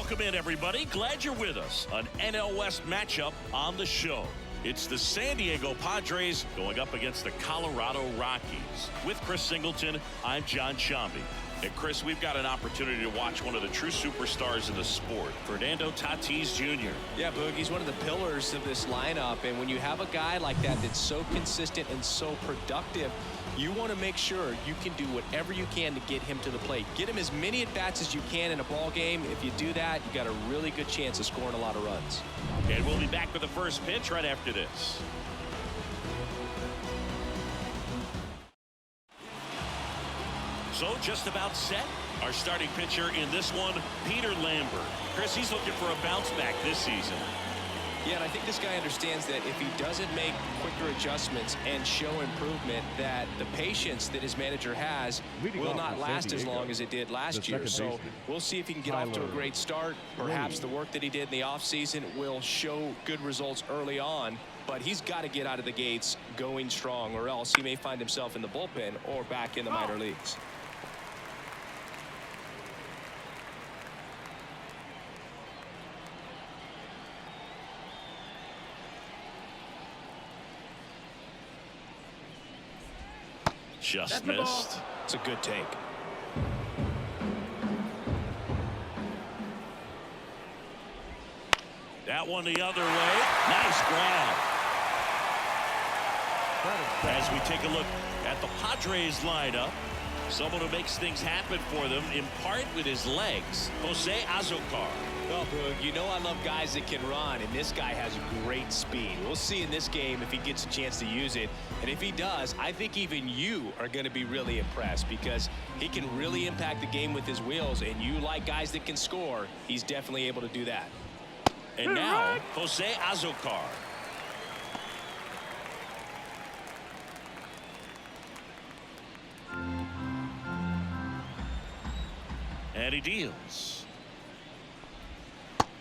Welcome in, everybody. Glad you're with us. An NL West matchup on the show. It's the San Diego Padres going up against the Colorado Rockies. With Chris Singleton, I'm John Shambi. And Chris, we've got an opportunity to watch one of the true superstars in the sport, Fernando Tatis Jr. Yeah, Boog, he's one of the pillars of this lineup. And when you have a guy like that that's so consistent and so productive, you want to make sure you can do whatever you can to get him to the plate. Get him as many at-bats as you can in a ball game. If you do that, you got a really good chance of scoring a lot of runs. And we'll be back with the first pitch right after this. So just about set. Our starting pitcher in this one, Peter Lambert. Chris, he's looking for a bounce back this season. Yeah, and I think this guy understands that if he doesn't make quicker adjustments and show improvement, that the patience that his manager has will not last as long as it did last year. So we'll see if he can get off to a great start. Perhaps the work that he did in the offseason will show good results early on, but he's got to get out of the gates going strong, or else he may find himself in the bullpen or back in the minor leagues. Just missed. It's a good take. That one the other way. Nice grab. As we take a look at the Padres lineup, someone who makes things happen for them in part with his legs, Jose Azocar. Well, Boog, you know I love guys that can run, and this guy has great speed. We'll see in this game if he gets a chance to use it. And if he does, I think even you are going to be really impressed, because he can really impact the game with his wheels, and you like guys that can score. He's definitely able to do that. And now, Jose Azocar. And he deals.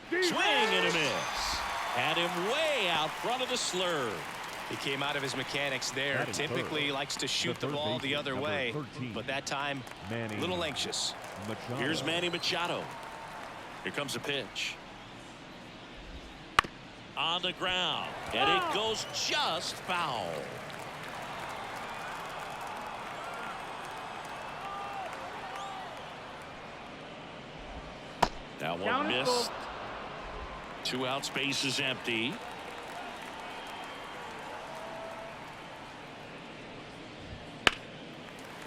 Swing and a miss. Had him way out front of the slurve. He came out of his mechanics there. Typically likes to shoot the ball the other way, but that time a little anxious. Here's Manny Machado. Here comes a pitch. On the ground, and it goes just foul. That one missed. 2 out, space is empty.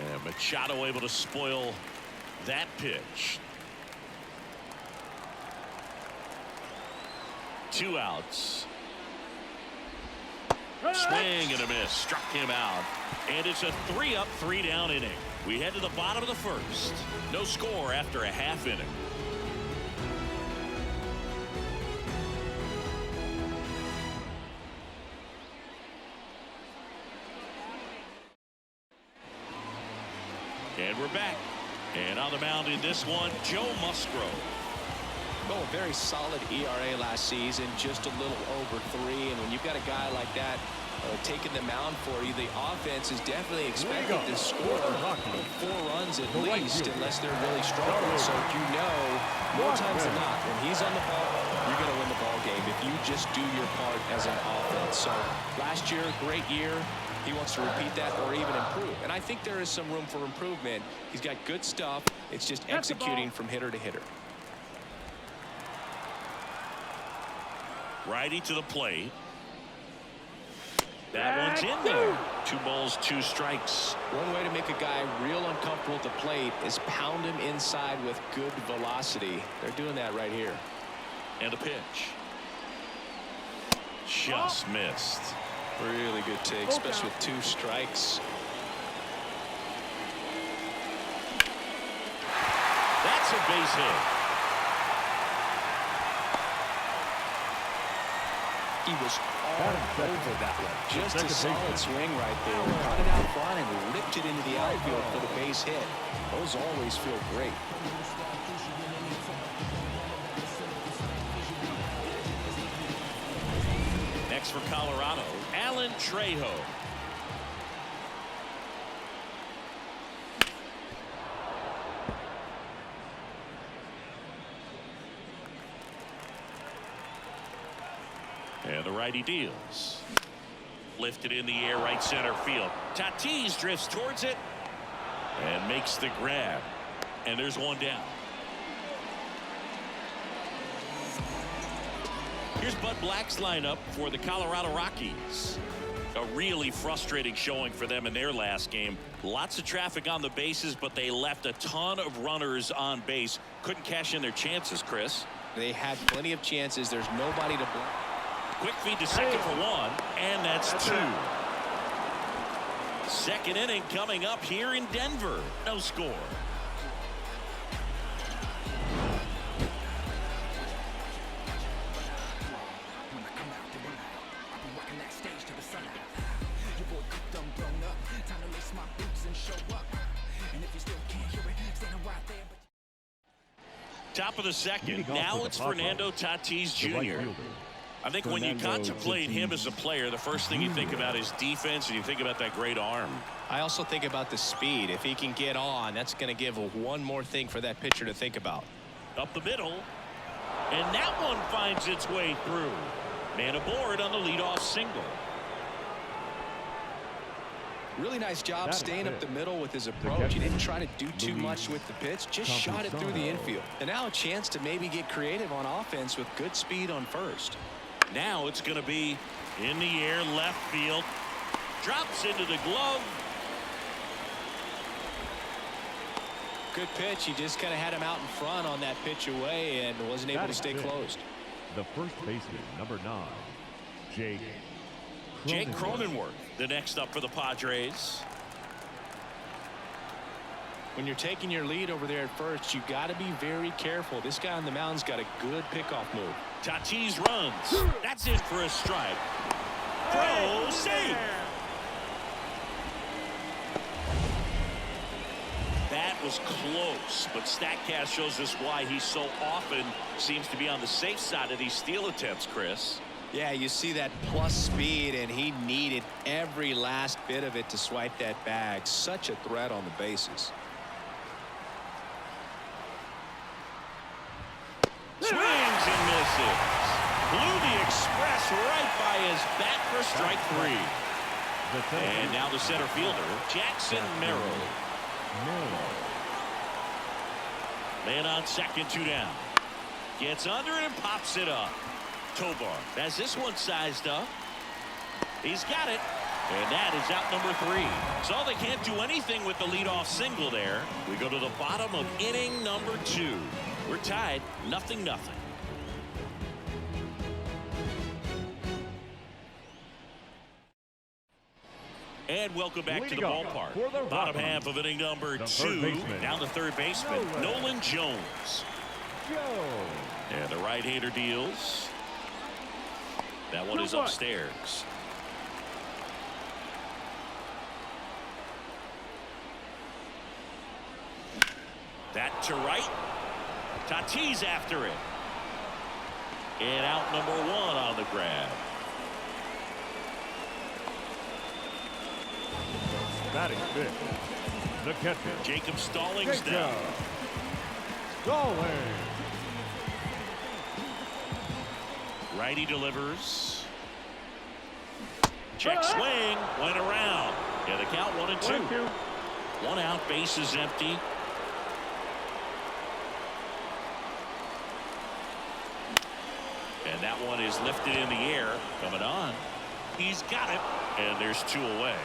And Machado able to spoil that pitch. 2 outs. Swing and a miss. Struck him out. And it's a 3-up, 3-down inning. We head to the bottom of the first. No score after a half inning. And we're back. And on the mound in this one, Joe Musgrove. Oh, a very solid ERA last season, just a little over 3. And when you've got a guy like that taking the mound for you, the offense is definitely expected to score 4 runs at least, unless they're really struggling. So you know, more times than not, when he's on the ball, you're going to win the ball game if you just do your part as an offense. So last year, great year. He wants to repeat that or even improve. And I think there is some room for improvement. He's got good stuff. It's just executing from hitter to hitter. Righty to the plate. That one's in there. 2 balls, 2 strikes. One way to make a guy real uncomfortable at the plate is pound him inside with good velocity. They're doing that right here. And a pitch. Just missed. Really good take, especially with 2 strikes. That's a base hit. He was all over that one. Just a solid swing right there. Caught it out front and ripped it into the outfield for the base hit. Those always feel great. Next for Colorado, Alan Trejo. the righty deals. Lifted in the air, right center field. Tatis drifts towards it and makes the grab. And there's one down. Here's Bud Black's lineup for the Colorado Rockies. A really frustrating showing for them in their last game. Lots of traffic on the bases, but they left a ton of runners on base. Couldn't cash in their chances, Chris. They had plenty of chances. There's nobody to block. Quick feed to second for one, and that's two. Second inning coming up here in Denver. No score. Top of the second. Now it's Fernando Tatis Jr. I think when you contemplate him as a player, the first thing you think about is defense, and you think about that great arm. I also think about the speed. If he can get on, that's going to give one more thing for that pitcher to think about. Up the middle, and that one finds its way through. Man aboard on the leadoff single. Really nice job staying up the middle with his approach. He didn't try to do too much with the pitch, just shot it through the infield. And now a chance to maybe get creative on offense with good speed on first. Now it's going to be in the air, left field. Drops into the glove. Good pitch. He just kind of had him out in front on that pitch away and wasn't able to stay closed. The first baseman, number 9, Jake Cronenworth, the next up for the Padres. When you're taking your lead over there at first, you got to be very careful. This guy on the mound's got a good pickoff move. Tatis runs. That's it for a strike. Throw, safe. That was close, but StatCast shows us why he so often seems to be on the safe side of these steal attempts, Chris. Yeah, you see that plus speed, and he needed every last bit of it to swipe that bag. Such a threat on the bases. Swings and misses. Blew the express right by his bat for strike 3. And now the center fielder, Jackson Merrill. Man on second, 2 down. Gets under it and pops it up. Tobar has this one sized up. He's got it. And that is out number 3. So they can't do anything with the leadoff single there. We go to the bottom of inning number 2. We're tied 0-0. And welcome back to the ballpark. Bottom half of inning number 2. Down the third baseman, Nolan Jones. And the right-hander deals. That one is upstairs. That to right. Tatis after it. And out number 1 on the grab. Batting fifth, the catcher, Jacob Stallings down. Righty delivers. Check swing. Went around. Yeah, the count 1-2. 1 out. Bases empty. And that one is lifted in the air. Coming on. He's got it. And there's 2 away.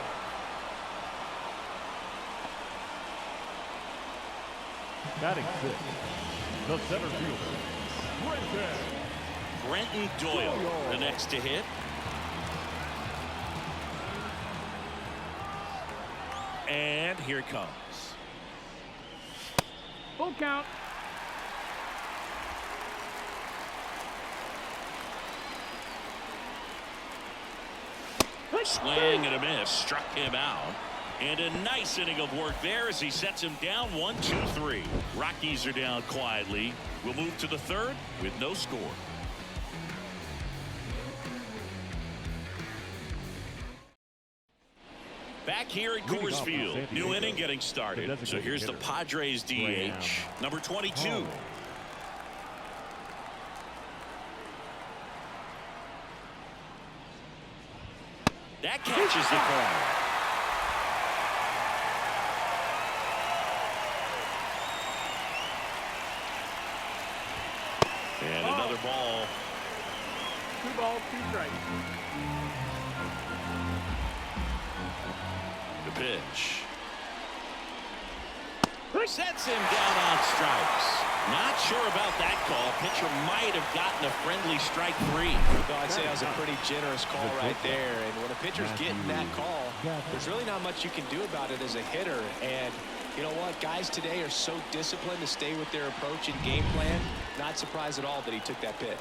batting sixth, the center fielder, Brenton Doyle, the next to hit. And here it comes. Full count. Swing and a miss, struck him out. And a nice inning of work there as he sets him down 1-2-3. Rockies are down quietly. We'll move to the third with no score. Back here at Coors Field, new inning getting started. So here's the Padres DH, number 22. the call. And another ball. 2 balls, 2 strikes. The pitch. Sets him down on strikes. Not sure about that call. Pitcher might have gotten a friendly strike 3. Well, I'd say that was a pretty generous call right there. And when a pitcher's getting that call, there's really not much you can do about it as a hitter. And you know what? Guys today are so disciplined to stay with their approach and game plan. Not surprised at all that he took that pitch.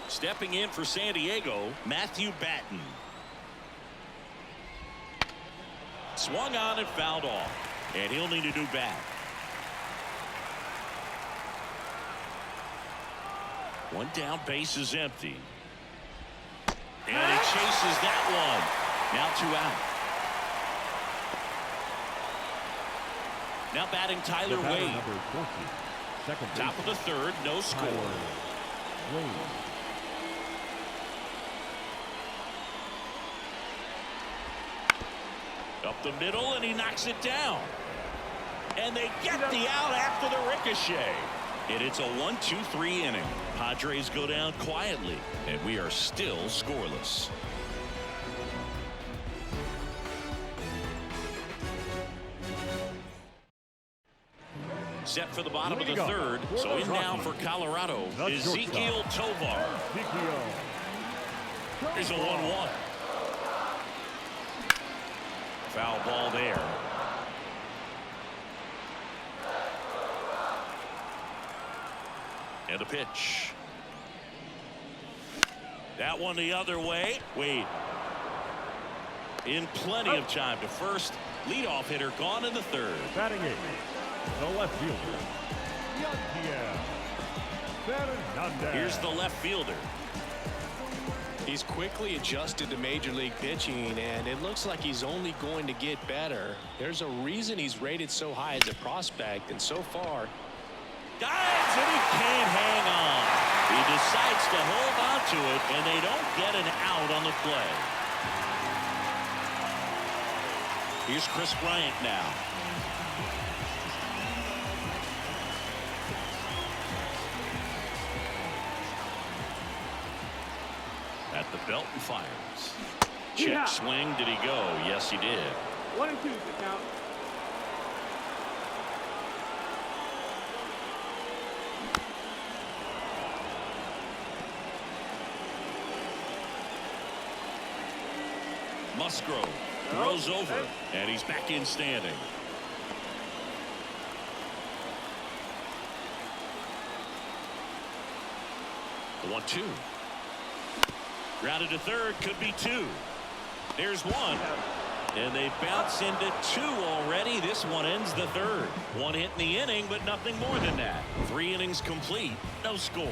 Stepping in for San Diego, Matthew Batten. Swung on and fouled off. And he'll need a new bat. One down, base is empty. And he chases that one. Now 2 out. Now batting Tyler Wade. Number 14. Second Top of the 3rd, no score. Wade. Up the middle, and he knocks it down. And they get the out after the ricochet. And it's a 1-2-3 inning. Padres go down quietly, and we are still scoreless. Set for the bottom of the 3rd. So in now for Colorado, Ezequiel Tovar. Here's a 1-1. Foul ball there. And a pitch. That one the other way. Wade in plenty of time to first. Leadoff hitter gone in the 3rd. Batting 8th, the left fielder, Fernandez. Here's the left fielder. He's quickly adjusted to major league pitching, and it looks like he's only going to get better. There's a reason he's rated so high as a prospect, and so far Dives, and he can't hang on. He decides to hold on to it, and they don't get an out on the play. Here's Chris Bryant now. At the belt and fires. Check swing. Did he go? Yes, he did. 1-2 to count. Musgrove throws over, and he's back in standing. The 1-2. Grounded to 3rd, could be 2. There's 1. And they bounce into 2 already. This one ends the 3rd. 1 hit in the inning, but nothing more than that. 3 innings complete, no score.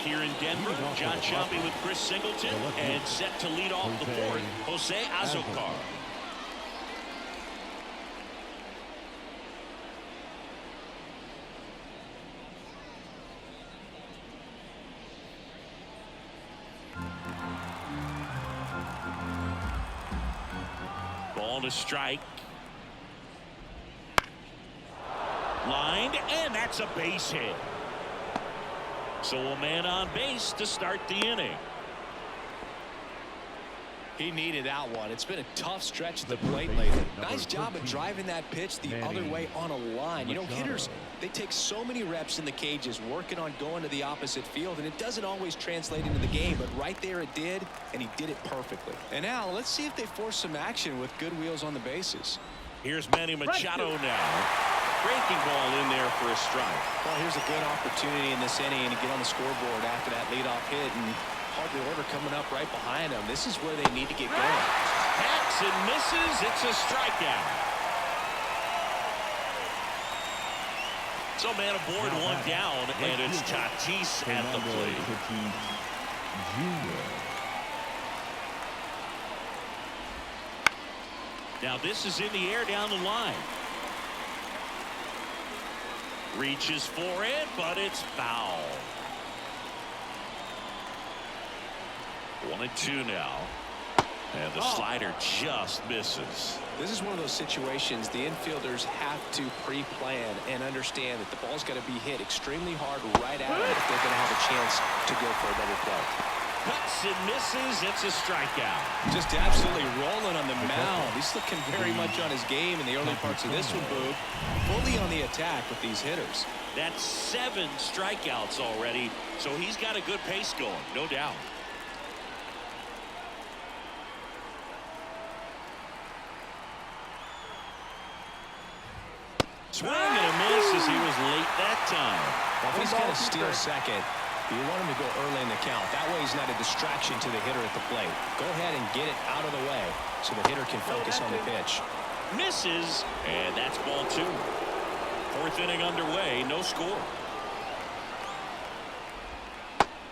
Here in Denver, John Shelby with Chris Singleton, and set to lead off the 4th, Jose Azocar. Ball to strike. Lined, and that's a base hit. So a man on base to start the inning. he needed that one. It's been a tough stretch at the plate lately. Nice job of driving that pitch the other way on a line. You know, hitters, they take so many reps in the cages working on going to the opposite field, and it doesn't always translate into the game, but right there it did, and he did it perfectly. And now let's see if they force some action with good wheels on the bases. Here's Manny Machado now. Breaking ball in there for a strike. Well, here's a good opportunity in this inning to get on the scoreboard after that leadoff hit, and hardly order coming up right behind them. This is where they need to get going. Hacks and misses. It's a strikeout. So man aboard, one down, and it's Tatis at the plate. Now this is in the air down the line. Reaches for it, but it's foul. 1-2 now. And the slider just misses. This is one of those situations the infielders have to pre-plan and understand that the ball's got to be hit extremely hard right at it if they're going to have a chance to go for a double play. Cuts and misses. It's a strikeout. Just absolutely rolling on the mound. He's looking very much on his game in the early parts of this one, Boog. Fully on the attack with these hitters. That's 7 strikeouts already, so he's got a good pace going, no doubt. Swing and a miss as he was late that time. Well, if he's going to steal second, you want him to go early in the count. That way he's not a distraction to the hitter at the plate. Go ahead and get it out of the way so the hitter can focus on the pitch. Misses, and that's ball 2. 4th inning underway, no score.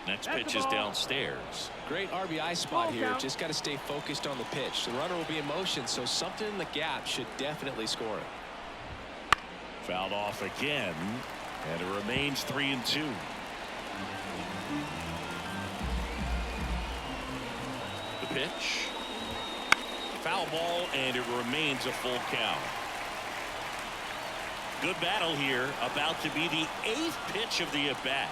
Next pitch is downstairs. Great RBI spot here. Just got to stay focused on the pitch. The runner will be in motion, so something in the gap should definitely score it. Fouled off again, and it remains 3-2. The pitch. Foul ball, and it remains a full count. Good battle here, about to be the 8th pitch of the at-bat.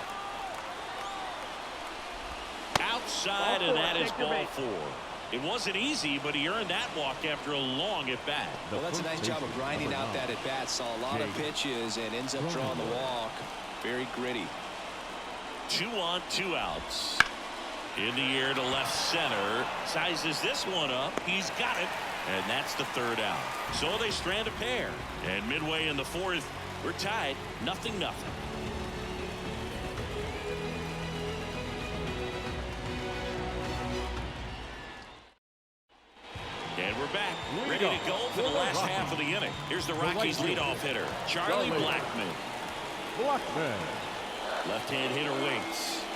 Outside, and that is ball 4. It wasn't easy, but he earned that walk after a long at-bat. Well, that's a nice job of grinding out that at-bat. Saw a lot of pitches and ends up drawing the walk. Very gritty. 2 on, 2 outs. In the air to left center. Sizes this one up. He's got it. And that's the 3rd out. So they strand a pair. And midway in the 4th, we're tied 0-0. And we're back, ready to go for the last half of the inning. Here's the Rockies leadoff hitter, Charlie Blackmon. Left-hand hitter waits.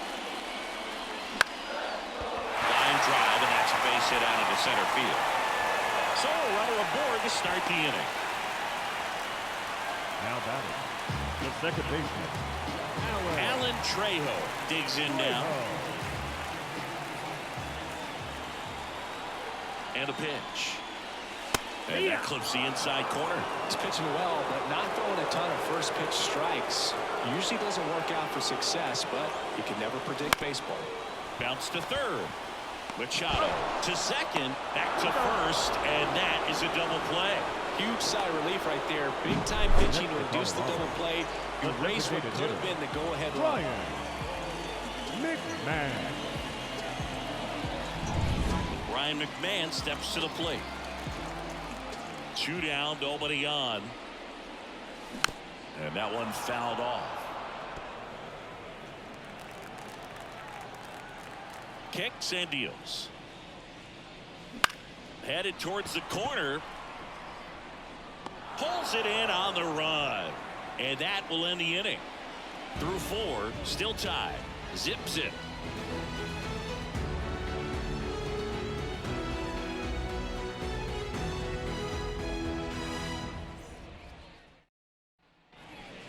Line drive, and that's a base hit out into center field. So a runner aboard to start the inning. Now batting, the second baseman, Alan Trejo digs in now. And a pitch. And that clips the inside corner. He's pitching well, but not throwing a ton of first pitch strikes. Usually doesn't work out for success, but you can never predict baseball. Bounce to 3rd. Machado to 2nd. Back to 1st. And that is a double play. Huge sigh of relief right there. Big time pitching to induce the double play. You race what could have been the go-ahead run. Ryan McMahon steps to the plate. 2 down, nobody on. And that one fouled off. Kicks and deals. Headed towards the corner. Pulls it in on the run. And that will end the inning. Through 4, still tied. Zip, zip.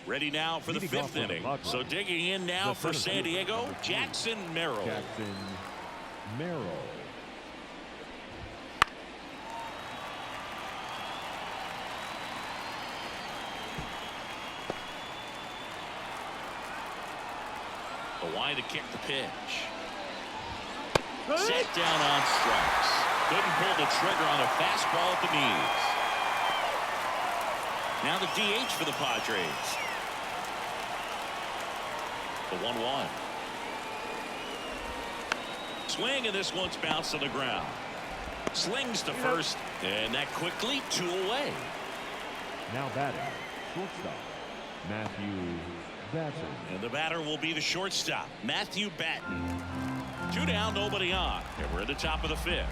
Ready now for the 5th inning. So digging in now for San Diego, Jackson Merrill. The line to kick the pitch. Set down on strikes. Couldn't pull the trigger on a fastball at the knees. Now the DH for the Padres. The 1-1. Swing, and this one's bounced to the ground. Slings to first, and that quickly 2 away. Now batting, shortstop, Matthew Batten. And the batter will be the shortstop, Matthew Batten. 2 down, nobody on. And we're at the top of the 5th.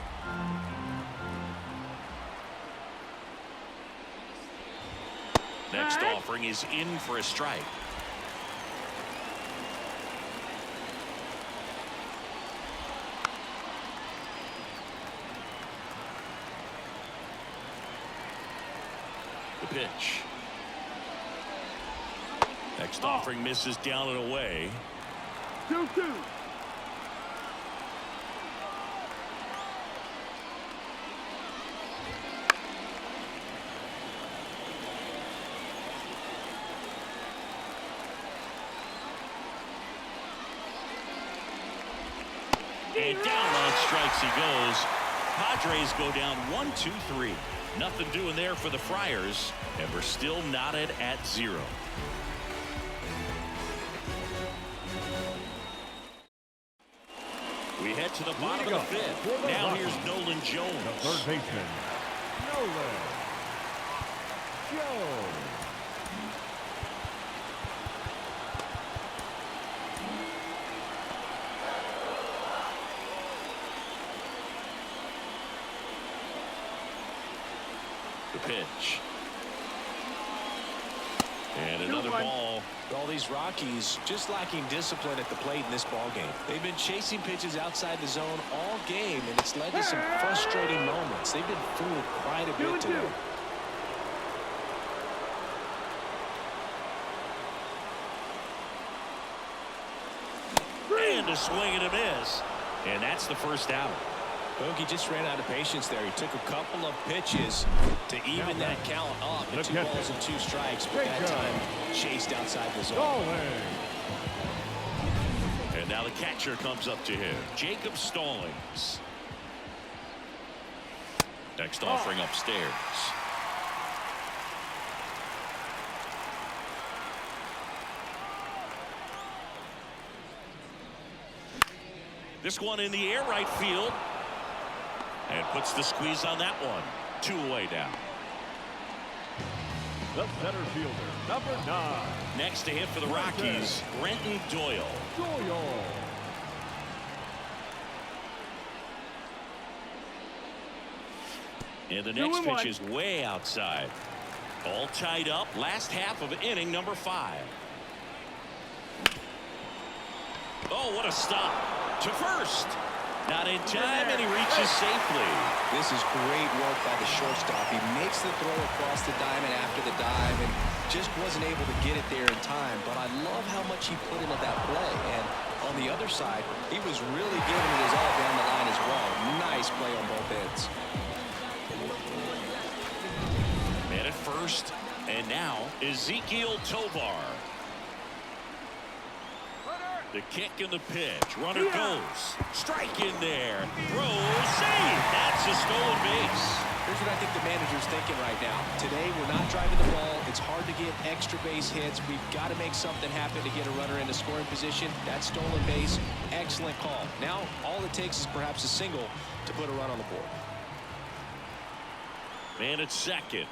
Next offering is in for a strike. The pitch. Next offering misses down and away. 2-2. And down on strikes he goes. Padres go down 1-2-3. Nothing doing there for the Friars, and we're still knotted at 0. We head to the bottom of the 5th. Now here's Nolan Jones. The third baseman, Nolan Jones. The pitch. And another ball. All these Rockies just lacking discipline at the plate in this ball game. They've been chasing pitches outside the zone all game, and it's led to some frustrating moments. They've been fooled quite a bit today. And a swing and a miss. And that's the first out. Bogey just ran out of patience there. He took a couple of pitches to even that count up at 2 balls and 2 strikes, but that time chased outside the zone. And now the catcher comes up to him, Jacob Stallings. Next offering upstairs. This one in the air, right field. And puts the squeeze on that one. 2 away now. The center fielder, number 9. Next to hit for the Rockies, Brenton Doyle. And the next pitch is way outside. All tied up. Last half of inning number 5. Oh, what a stop. To first. Not in time, and he reaches safely. This is great work by the shortstop. He makes the throw across the diamond after the dive and just wasn't able to get it there in time. But I love how much he put into that play. And on the other side, he was really giving it his all down the line as well. Nice play on both ends. Man at first, and now Ezequiel Tovar. The kick and the pitch. Runner goes. Strike in there. Throws. Save. That's a stolen base. Here's what I think the manager's thinking right now. Today, we're not driving the ball. It's hard to get extra base hits. We've got to make something happen to get a runner into scoring position. That stolen base, excellent call. Now, all it takes is perhaps a single to put a run on the board. Man at second.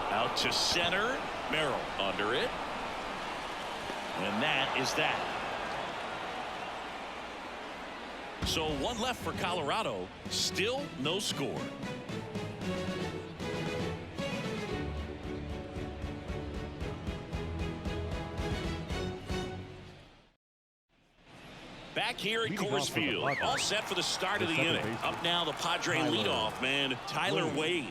Out to center. Merrill under it. And that is that. So 1 left for Colorado. Still no score. Back here at Coors Field. All set for the start of the inning. Up now the Padre leadoff man, Tyler Wade.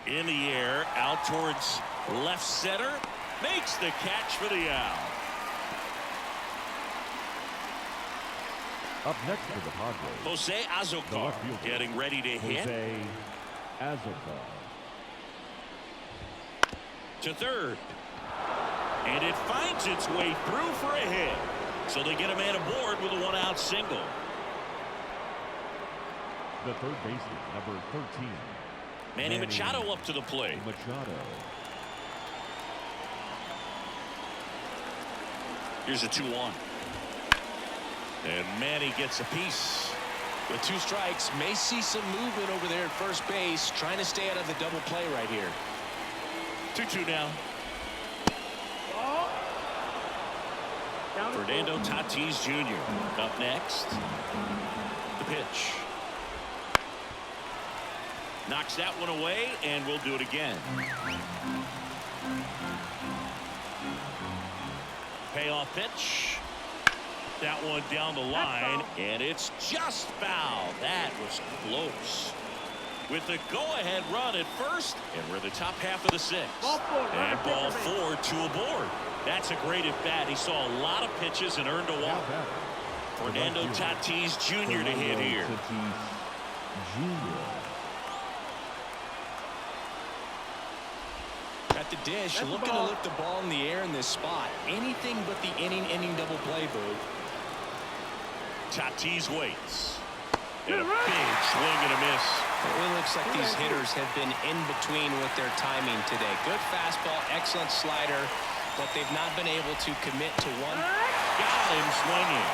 In the air, out towards left center. Makes the catch for the out. Up next for the Padres, Jose Azocar getting ready to hit. Jose Azocar. To third. And it finds its way through for a hit. So they get a man aboard with a 1-out single. The third baseman, number 13. Manny Machado up to the plate. Machado. Here's a 2-1. And Manny gets a piece. With 2 strikes, may see some movement over there at first base, trying to stay out of the double play right here. 2-2 now. Fernando Tatis Jr. up next. The pitch. Knocks that one away, and we'll do it again. Payoff pitch. That one down the line, and it's just foul. That was close. with the go-ahead run at first, and we're the top half of the sixth. And ball 4, 2 aboard. That's a great at-bat. He saw a lot of pitches and earned a walk. Fernando Tatis Jr. to hit here. At the dish, looking to lift the ball in the air in this spot. Anything but the inning double play, Boo. Tatis waits. And a big swing and a miss. It looks like these hitters have been in between with their timing today. Good fastball, excellent slider, but they've not been able to commit to one. Got him swinging.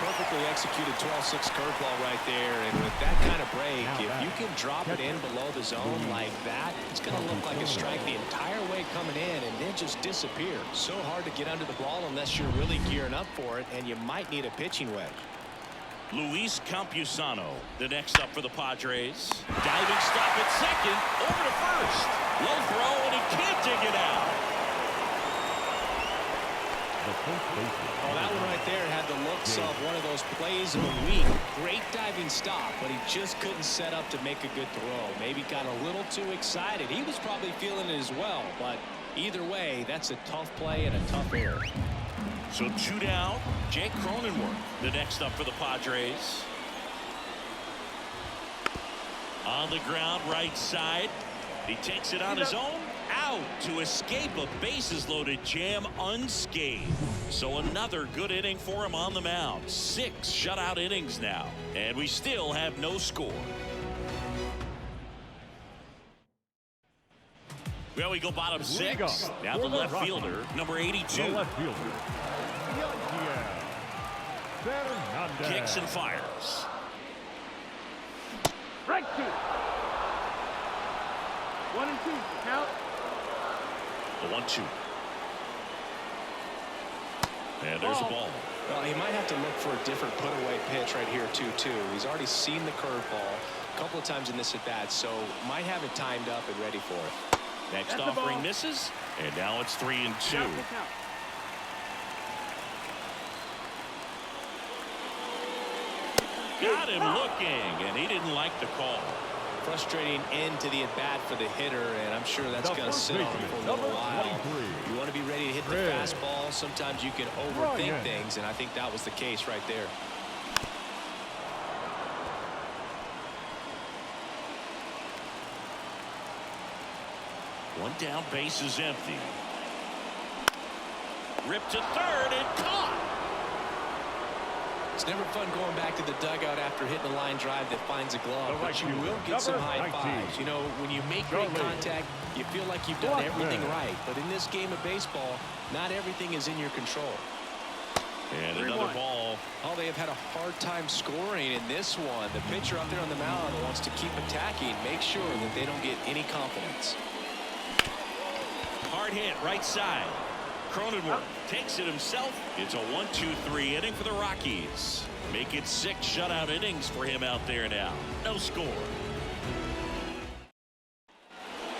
Perfectly executed 12-6 curveball right there, and with that kind of break, if you can drop it in below the zone like that, it's going to look like a strike the entire way coming in and then just disappear. So hard to get under the ball unless you're really gearing up for it, and you might need a pitching wedge. Luis Campusano, the next up for the Padres. Diving stop at second, over to first. Low throw, and he can't dig it out. Oh, that one right there had the looks of one of those plays of the week. Great diving stop, but he just couldn't set up to make a good throw. Maybe got a little too excited. He was probably feeling it as well, but either way, that's a tough play and a tough error. So 2 down. Jake Cronenworth, the next up for the Padres. On the ground, right side. He takes it on his own. Out to escape a bases-loaded jam unscathed. So another good inning for him on the mound. 6 shutout innings now. And we still have no score. Well, we go bottom 6. Now the left fielder, number 82. The left fielder. Kicks and fires. Strike 2. 1 and 2. Count. The 1-2. And there's a ball. Well, he might have to look for a different put-away pitch right here, 2-2. He's already seen the curveball a couple of times in this at-bat, so might have it timed up and ready for it. Next offering misses, and now it's 3-2. Got him looking, and he didn't like the call. Frustrating end to the at-bat for the hitter, and I'm sure that's going to sit on him for a little while. You want to be ready to hit the fastball. Sometimes you can overthink things, and I think that was the case right there. One down, base is empty. Ripped to third and caught. It's never fun going back to the dugout after hitting a line drive that finds a glove, but you will get some high fives. You know, when you make great contact, you feel like you've done everything right. But in this game of baseball, not everything is in your control. And another ball. Oh, they have had a hard time scoring in this one. The pitcher up there on the mound wants to keep attacking, make sure that they don't get any confidence. Hard hit, right side. Cronenworth takes it himself. It's a 1-2-3 inning for the Rockies. Make it 6 shutout innings for him out there now. No score.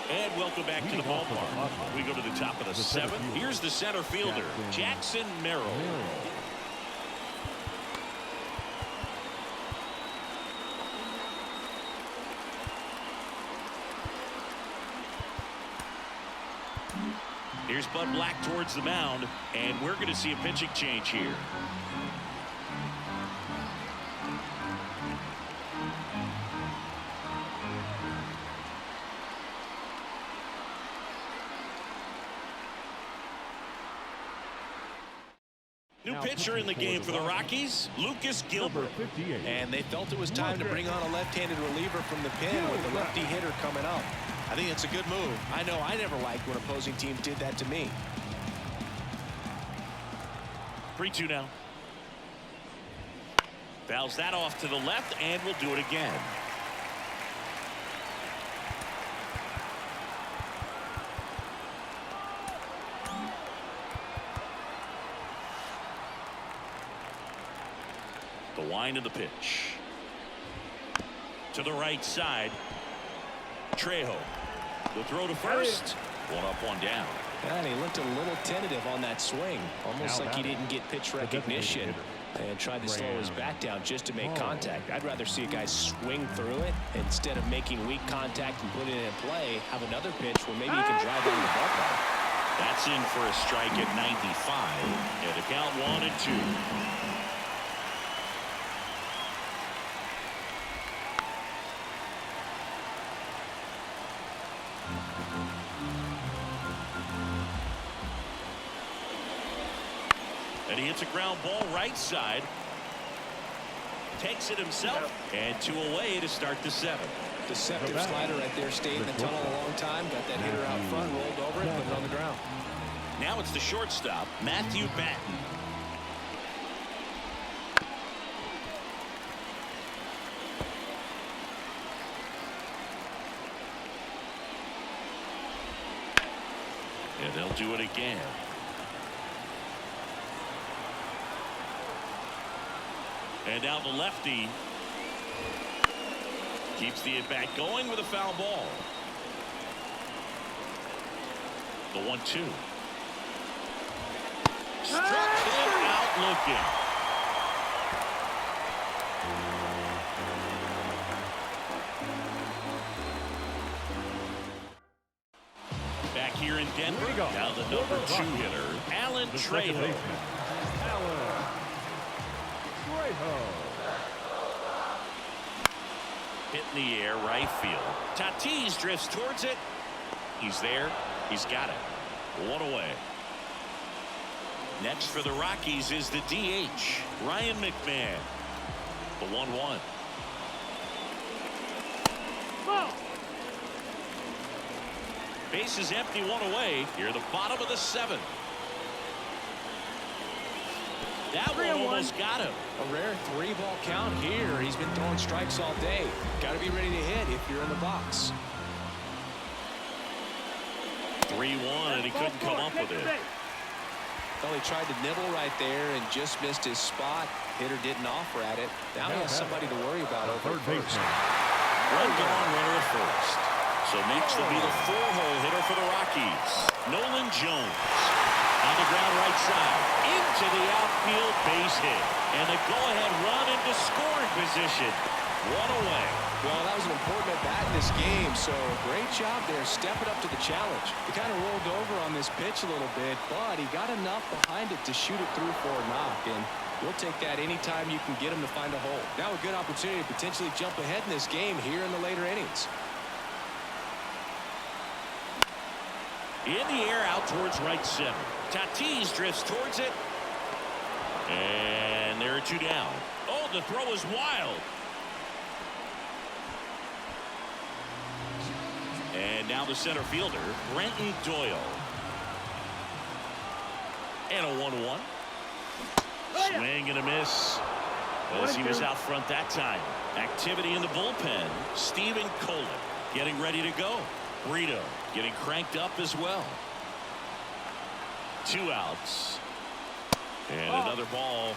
And welcome back to the ballpark. We go to the top of the 7th. Here's the center fielder, Jackson Merrill. Here's Bud Black towards the mound, and we're going to see a pitching change here. New pitcher in the game for the Rockies, Lucas Gilbert. And they felt it was time to bring on a left-handed reliever from the pen with the lefty hitter coming up. I think it's a good move. I know I never liked when opposing teams did that to me. 3-2 now. Fouls that off to the left, and we'll do it again. The wind of the pitch. To the right side. Trejo. The throw to first. One up, one down. And he looked a little tentative on that swing. Almost like he didn't get pitch recognition. And tried to slow his bat down just to make contact. I'd rather see a guy swing through it instead of making weak contact and putting it in play. Have another pitch where maybe he can drive down the ballpark. That's in for a strike at 95. And the count 1-2. And he hits a ground ball right side. Takes it himself. And 2 away to start the 7th. Deceptive slider right there. Stayed in the tunnel a long time. Got that hitter out front. Rolled over it. Put it on the ground. Now it's the shortstop, Matthew Batten. And they'll do it again. And now the lefty keeps the at-bat going with a foul ball. The 1-2. Struck him out looking. Back here in Denver, now the number 2 hitter, Alan Trejo. Hit in the air, right field. Tatis drifts towards it. He's there. He's got it. 1 away. Next for the Rockies is the DH, Ryan McMahon. The 1-1. Base is empty, 1 away. Here, the bottom of the 7th. That one almost got him. A rare 3-ball count here. He's been throwing strikes all day. Got to be ready to hit if you're in the box. 3-1, and he couldn't come up with it. Well, he tried to nibble right there and just missed his spot. Hitter didn't offer at it. Now he has somebody to worry about over at first. One gone, runner at first. So next will be the 4-hole hitter for the Rockies, Nolan Jones. On the ground right side, into the outfield, base hit. And a go-ahead run into scoring position. 1 away. Well, that was an important at-bat in this game, so great job there stepping up to the challenge. He kind of rolled over on this pitch a little bit, but he got enough behind it to shoot it through for a knock, and we'll take that anytime you can get him to find a hole. Now a good opportunity to potentially jump ahead in this game here in the later innings. In the air, out towards right center. Tatis drifts towards it. And there are 2 down. Oh, the throw is wild. And now the center fielder, Brenton Doyle. And a 1-1. Swing and a miss. As he was out front that time. Activity in the bullpen. Stephen Kohler getting ready to go. Brito getting cranked up as well. 2 outs. And another ball.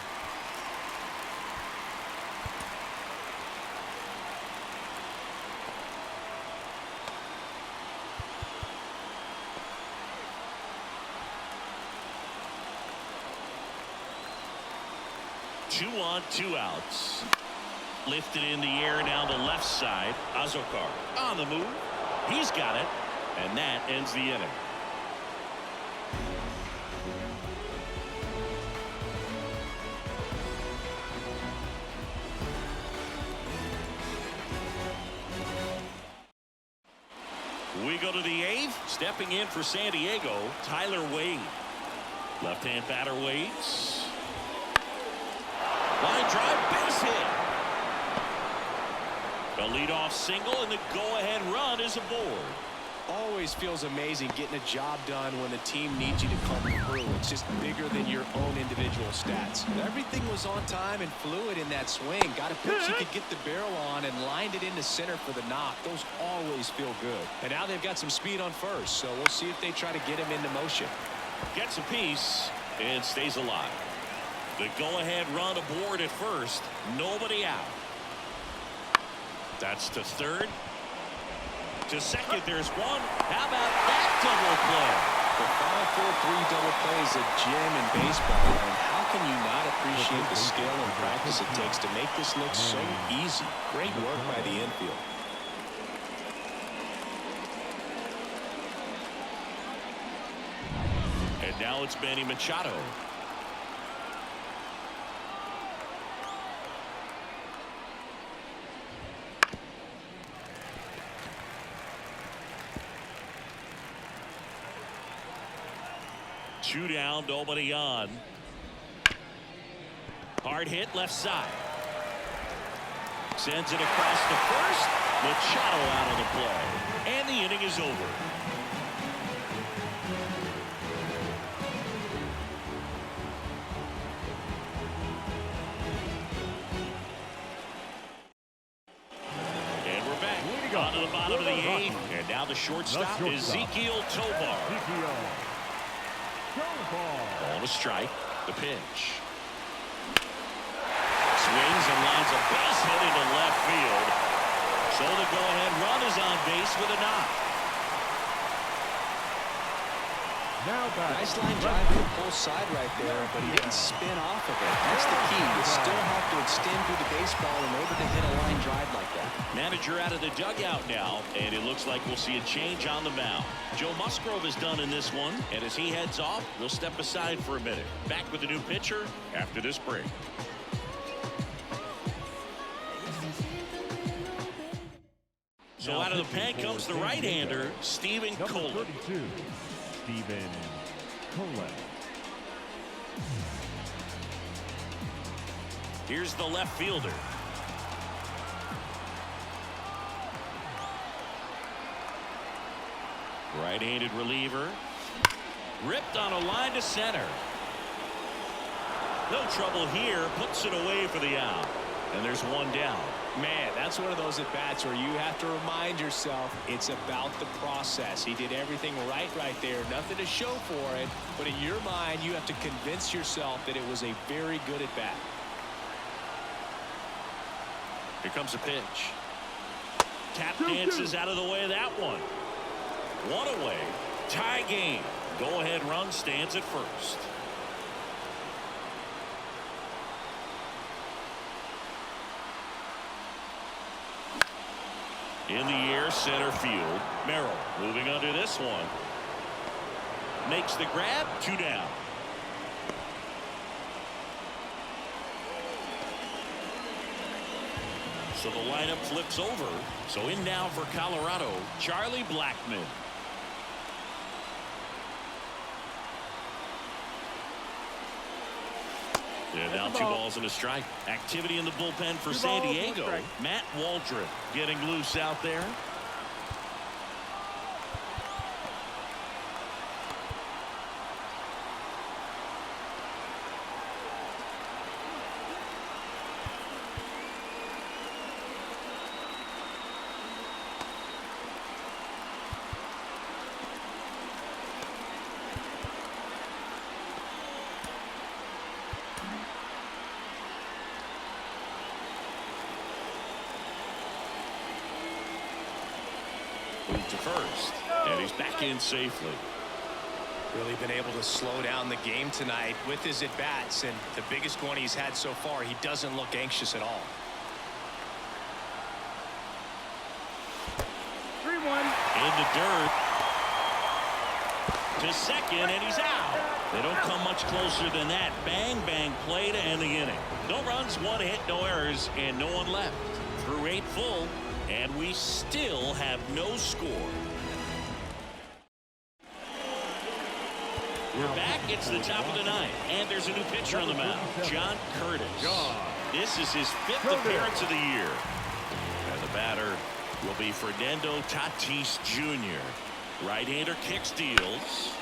Two on, 2 outs. Lifted in the air down the left side. Azokar on the move. He's got it. And that ends the inning. We go to the 8th. Stepping in for San Diego, Tyler Wade. Left-hand batter waits. Line drive, base hit. A leadoff single, and the go-ahead run is aboard. Always feels amazing getting a job done when the team needs you to come through. It's just bigger than your own individual stats. Everything was on time and fluid in that swing. Got a pitch he could get the barrel on and lined it into center for the knock. Those always feel good. And now they've got some speed on first, so we'll see if they try to get him into motion. Gets a piece and stays alive. The go-ahead run aboard at first. Nobody out. That's to third. To second, there's one. How about that double play? The final 4-3 double play is a gem in baseball, and how can you not appreciate the skill and practice it takes to make this look so easy? Great work by the infield. And now it's Manny Machado. Two down, nobody on. Hard hit left side. Sends it across the first. Machado out of the play. And the inning is over. And we're back. On to the bottom of the eighth. And now the shortstop, Ezequiel Tovar. Ball to strike. The pitch. Swings and lines a base hit into left field. So the go-ahead run is on base with a knock. Nice line drive to the pull side right there, but he didn't spin off of it. That's the key. You still have to extend through the baseball in order to hit a line drive like that. Manager out of the dugout now, and it looks like we'll see a change on the mound. Joe Musgrove is done in this one, and as he heads off, we'll step aside for a minute. Back with the new pitcher after this break. So out of the pen comes the right-hander, Stephen Cole. Stephen Cole. Here's the left fielder. Right-handed reliever. Ripped on a line to center. No trouble here. Puts it away for the out. And there's one down. Man, that's one of those at-bats where you have to remind yourself it's about the process. He did everything right there. Nothing to show for it. But in your mind, you have to convince yourself that it was a very good at-bat. Here comes a pitch. Tap dances out of the way of that one. One away. Tie game. Go-ahead run stands at first. In the air, center field. Merrill moving under this one. Makes the grab. Two down. So the lineup flips over. So in now for Colorado, Charlie Blackmon. And now 2 balls and a strike. Activity in the bullpen for San Diego. Matt Waldrop getting loose out there. To first, and he's back in safely. Really been able to slow down the game tonight with his at-bats, and the biggest one he's had so far, he doesn't look anxious at all. 3-1. In the dirt. To second, and he's out. They don't come much closer than that. Bang, bang play to end the inning. No runs, 1 hit, no errors, and no one left. Through 8 full. And we still have no score. We're back. It's the top of the 9th. And there's a new pitcher on the mound. John Curtis. This is his 5th appearance of the year. And the batter will be Fernando Tatis Jr. Right-hander kicks, deals.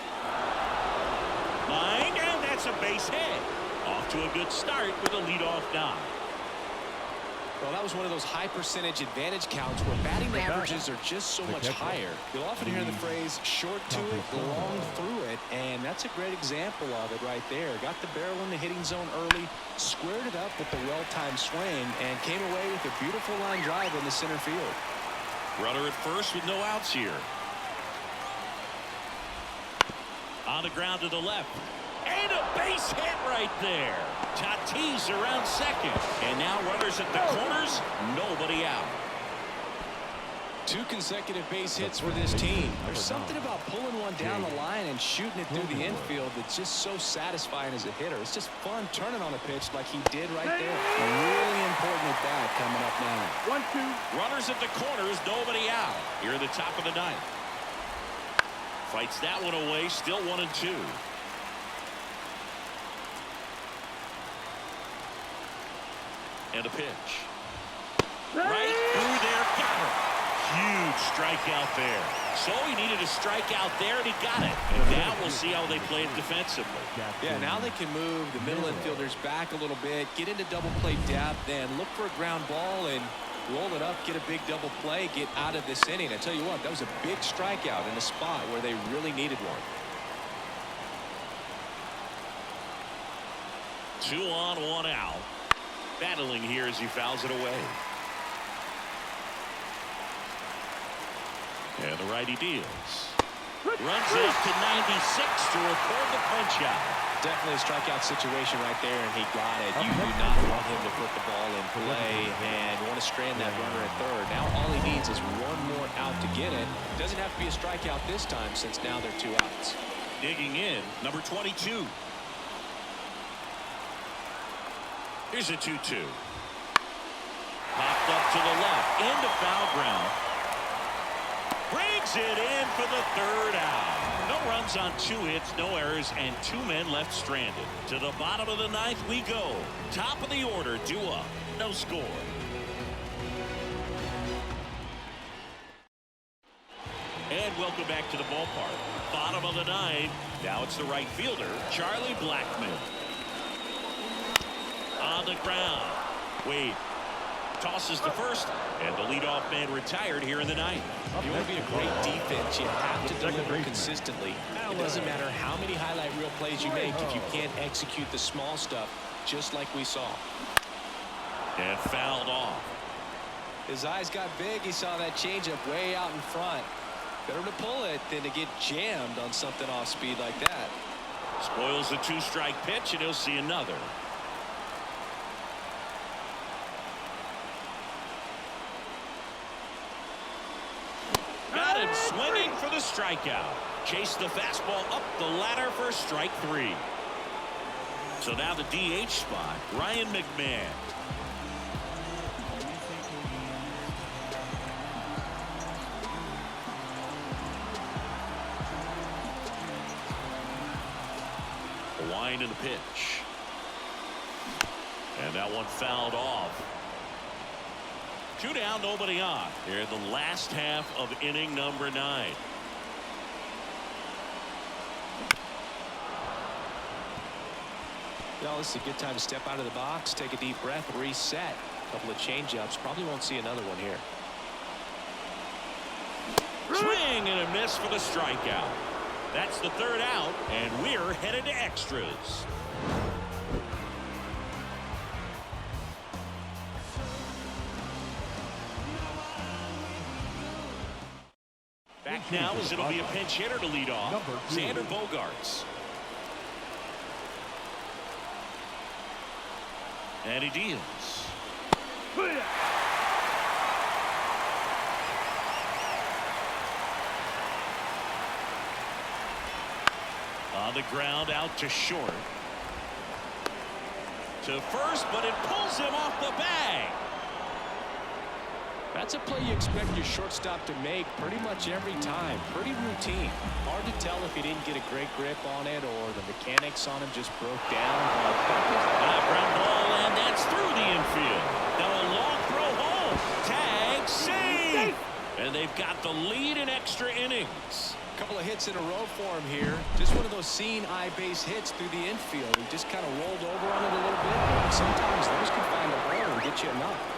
Line, and that's a base hit. Off to a good start with a leadoff knock. Well, that was one of those high percentage advantage counts where batting averages are just so much higher. You'll often hear the phrase short to it, long through it, and that's a great example of it right there. Got the barrel in the hitting zone early, squared it up with the well-timed swing, and came away with a beautiful line drive in the center field. Runner at first with no outs here. On the ground to the left. And a base hit right there. Tatis around second. And now runners at the corners. Nobody out. 2 consecutive base hits for this team. There's something about pulling one down the line and shooting it through the infield that's just so satisfying as a hitter. It's just fun turning on a pitch like he did right there. Really important at bat coming up now. 1-2. Runners at the corners, nobody out. Here at the top of the ninth. Fights that one away, still 1-2. And a pitch. Right through there, got her. Huge strikeout there. So he needed a strikeout there, and he got it. And now we'll see how they play it defensively. Yeah, now they can move the middle infielders back a little bit, get into double play depth, and look for a ground ball and roll it up, get a big double play, get out of this inning. I tell you what, that was a big strikeout in a spot where they really needed one. 2 on, 1 out. Battling here as he fouls it away. And the righty deals. Runs it up to 96 to record the punch out. Definitely a strikeout situation right there, and he got it. You do not want him to put the ball in play and want to strand that runner at third. Now all he needs is one more out to get it. Doesn't have to be a strikeout this time since now they're 2 outs. Digging in, number 22. Here's a 2-2. Popped up to the left, into foul ground. Brings it in for the 3rd out. No runs on 2 hits, no errors, and 2 men left stranded. To the bottom of the 9th we go. Top of the order, due up. No score. And welcome back to the ballpark. Bottom of the 9th. Now it's the right fielder, Charlie Blackmon. On the ground. Wade tosses to first, and the leadoff man retired here in the 9th. If you want to be a great defense, you have to deliver consistently. It doesn't matter how many highlight reel plays you make if you can't execute the small stuff, just like we saw. And fouled off. His eyes got big. He saw that changeup way out in front. Better to pull it than to get jammed on something off speed like that. Spoils the 2-strike pitch, and he'll see another. Got him swinging for the strikeout. Chased the fastball up the ladder for strike 3. So now the DH spot, Ryan McMahon. A wind and a pitch. And that one fouled off. 2 down, nobody on. Here in the last half of inning number 9. Well, this is a good time to step out of the box, take a deep breath, reset. A couple of changeups. Probably won't see another one here. Swing and a miss for the strikeout. That's the 3rd out, and we're headed to extras. Back now as it'll be a pinch hitter to lead off. Xander Bogaerts. And he deals. On the ground, out to short. To first, but it pulls him off the bag. That's a play you expect your shortstop to make pretty much every time. Pretty routine. Hard to tell if he didn't get a great grip on it or the mechanics on him just broke down. Ground ball, and that's through the infield. Now a long throw home. Tag, save. And they've got the lead in extra innings. A couple of hits in a row for him here. Just one of those seeing eye base hits through the infield. He just kind of rolled over on it a little bit. Sometimes those can find a hole and get you enough.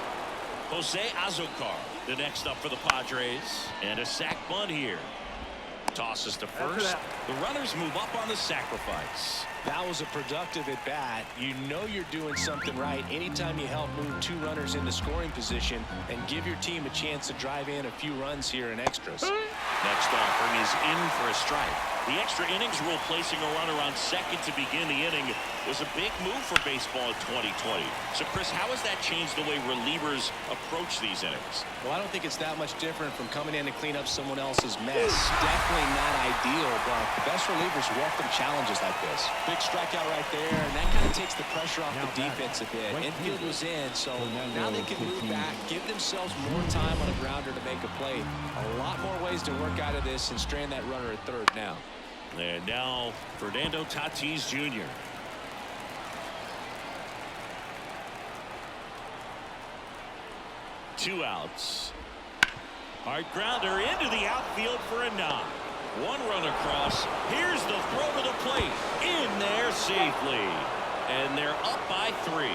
Jose Azocar, the next up for the Padres, and a sac bunt here. Tosses to first. The runners move up on the sacrifice. That was a productive at bat. You know you're doing something right anytime you help move 2 runners into scoring position and give your team a chance to drive in a few runs here in extras. Next offering is in for a strike. The extra innings rule placing a runner on second to begin the inning was a big move for baseball in 2020. So, Chris, how has that changed the way relievers approach these innings? Well, I don't think it's that much different from coming in to clean up someone else's mess. Definitely not ideal, but the best relievers welcome challenges like this. Big strikeout right there, and that kind of takes the pressure off the defense a bit. Infield was in, so now they can move back, give themselves more time on a grounder to make a play. A lot more ways to work out of this and strand that runner at third now. And now Fernando Tatis Jr. Two outs. Hard grounder into the outfield for a knock. One run across. Here's the throw to the plate. In there safely. And they're up by 3.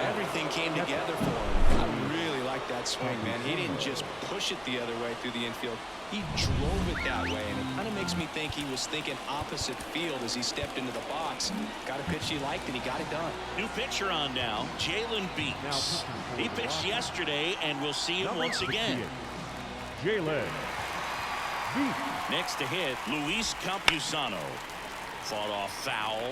Everything came together for him. I really like that swing, man. He didn't just push it the other way through the infield. He drove it that way, and it kind of makes me think he was thinking opposite field as he stepped into the box. Got a pitch he liked, and he got it done. New pitcher on now, Jalen Beeks. He pitched yesterday, and we'll see him once again. Jalen Beeks. Next to hit, Luis Campusano. Fought off foul.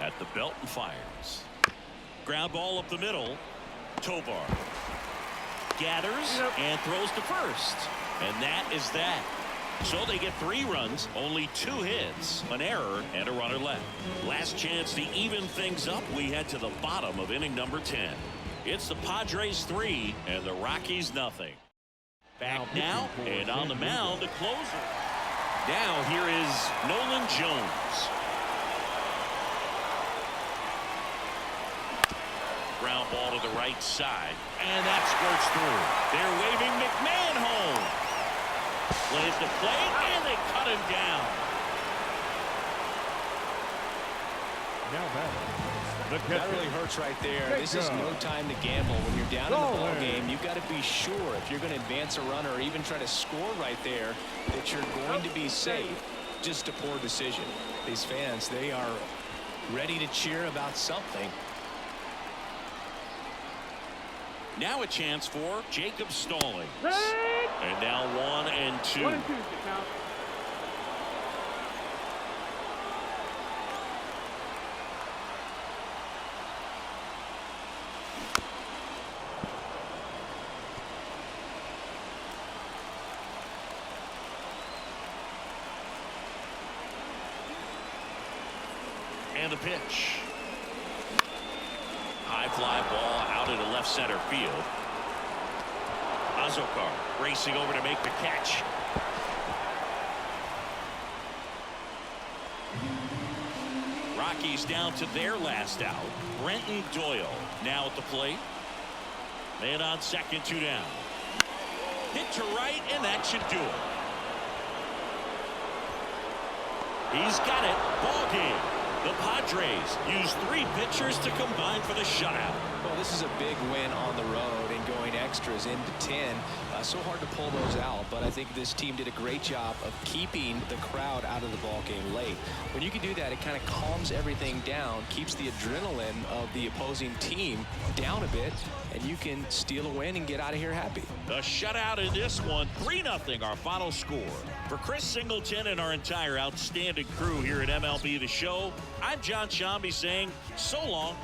At the belt and fires. Ground ball up the middle. Tovar gathers and throws to first. And that is that. So they get 3 runs, only 2 hits, an error, and a runner left. Last chance to even things up. We head to the bottom of inning number 10. It's the Padres 3 and the Rockies nothing. Back now and on the mound, the closer. Now here is Nolan Jones. Ground ball to the right side, and that squirts through. They're waving McMahon home. Plays the plate, and they cut him down. Now that really hurts right there. This is no time to gamble. When you're down in the ball game, you've got to be sure if you're going to advance a runner or even try to score right there that you're going to be safe. Just a poor decision. These fans, they are ready to cheer about something. Now a chance for Jacob Stallings. And now 1 and 2. 1 and 2 now. And the pitch. High fly ball out into left center field. Azokar racing over to make the catch. Rockies down to their last out. Brenton Doyle now at the plate. Man on second, 2 down. Hit to right, and that should do it. He's got it. Ball game. The Padres use 3 pitchers to combine for the shutout. Well, this is a big win on the road and going extras into 10. So hard to pull those out, but I think this team did a great job of keeping the crowd out of the ball game late. When you can do that, it kind of calms everything down, keeps the adrenaline of the opposing team down a bit, and you can steal a win and get out of here happy. The shutout in this one, 3-0 our final score. For Chris Singleton and our entire outstanding crew here at MLB The Show, I'm John Shambi saying so long.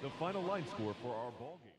The final line score for our ball game.